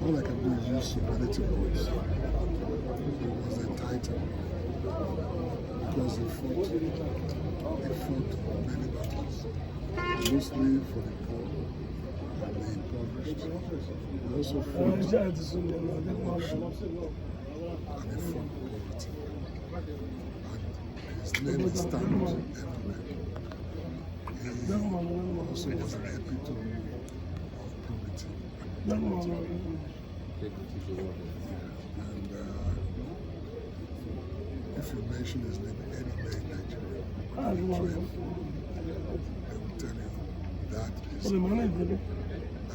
All I can do is use superlative words. It was entitled because they fought many battles, mostly for the poor and the impoverished. They also fought corruption and they fought poverty. And his name stands everywhere. He also was an epitome of poverty and poverty. And if you mention his name anywhere in Nigeria, they will tell you that is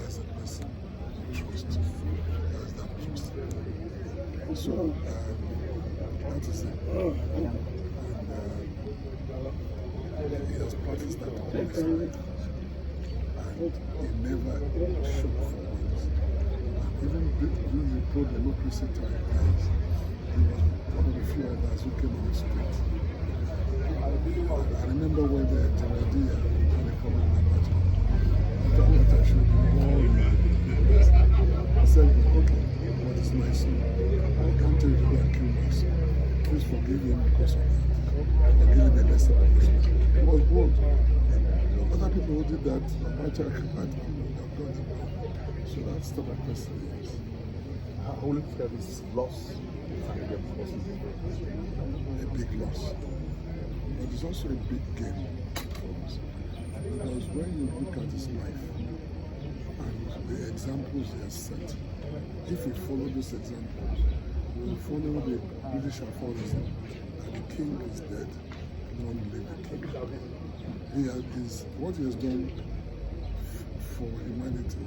as a person trust, as that trust. So that is it. And he has practiced that policy, and he never shook for once. Even during the pro-democracy times, he was one of the few others who came on the street. I remember when the Jamadia when they come in the battle, after what I showed you all the I said, okay, what is my son? I can't tell you to go and kill my son. Please forgive him because of that. Forgive him a lesser punishment. It was bold. Other people who did that, Abacha had done it. So that's the person he is. How will you describe this loss? A big loss. But it's also a big gain for us. Because when you look at his life and the examples he has set, if we follow those examples, we will follow the British aphorism that the king is dead, long live the king. What he has done for humanity,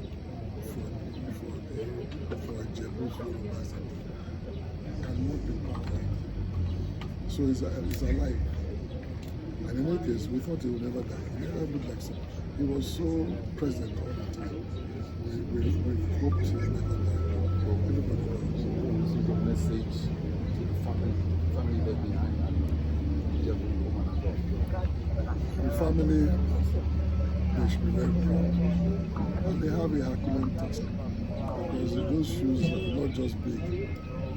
for Ijebu's cannot be compared. So he's alive. And in any case, we thought he would never die. He never looked like so. He was so present all the time. We hoped he would never die. Everybody knows. So your message to the family left behind and Ijebu woman and God. The family, they should be very proud. And they have a herculean task. Because those shoes are not just big,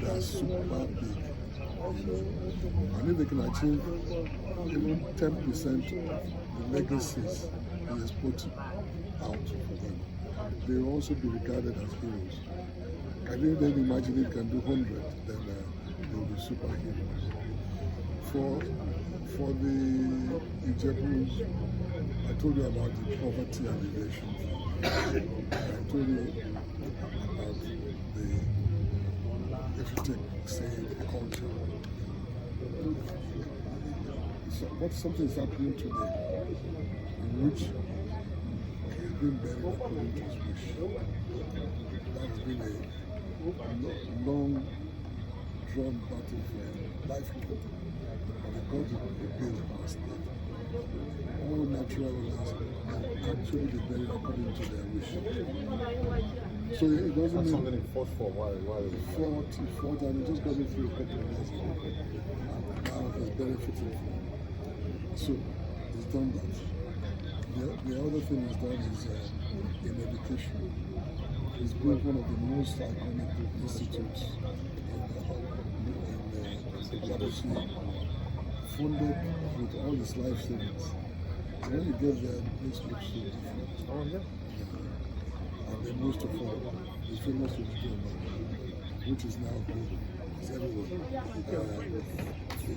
they are super big. And if they can achieve even 10% of the legacies he has put out for them, they will also be regarded as heroes. Can you then imagine if you can do 100, then they will be superheroes. For the Ijebus, I told you about the poverty alleviation. I told you about if you take, say, culture. So something is happening today in which he's been buried according to his wish. That's been a long drawn battle for him, life killed. And because the bill was that all natural rulers can actually be buried according to their wish. So it doesn't mean something he fought for why fought and he just got it through a couple of years ago. And now he's benefiting from it. So he's done that. The other thing he's done is in education. He's built one of the most iconic institutes in the funded with all his life savings. When you get there, the place looks so different. Oh, yeah. And then most of all, the famous Ogbeni Oja, which is now global. It's everywhere.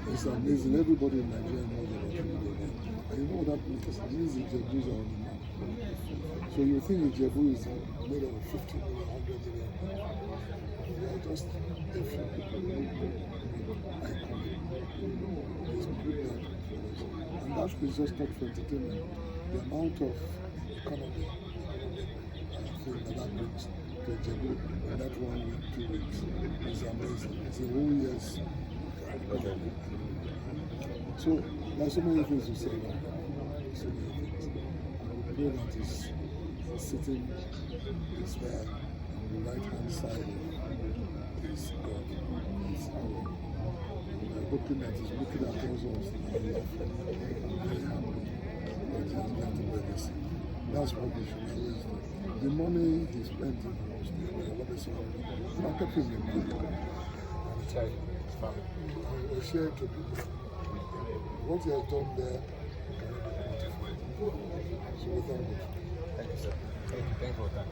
It's amazing. Everybody in Nigeria knows about Ogbeni Oja. And you know what that means? It means Ijebu are on the map. So you think Ijebu is made of 50 million, 100 million. They are just a few people who iconic. There's good that and that is just not for entertainment. The amount of economy thing that brings to Ijebu in that 1 week, 2 weeks is amazing. It's a whole year's economy. So there's so many things to say about that. So many things. The prayer that is sitting is there on the right hand side is God. It's our. We're hoping that he's looking at us all and laughing. I'm very happy that he has left a legacy. That's what we should always do. The money he spent in the house, I love it so much. I'm keeping the money. And try to share to people. What he has done there, we can never quantify. So we thank God. Thank you, sir. Thank you for that.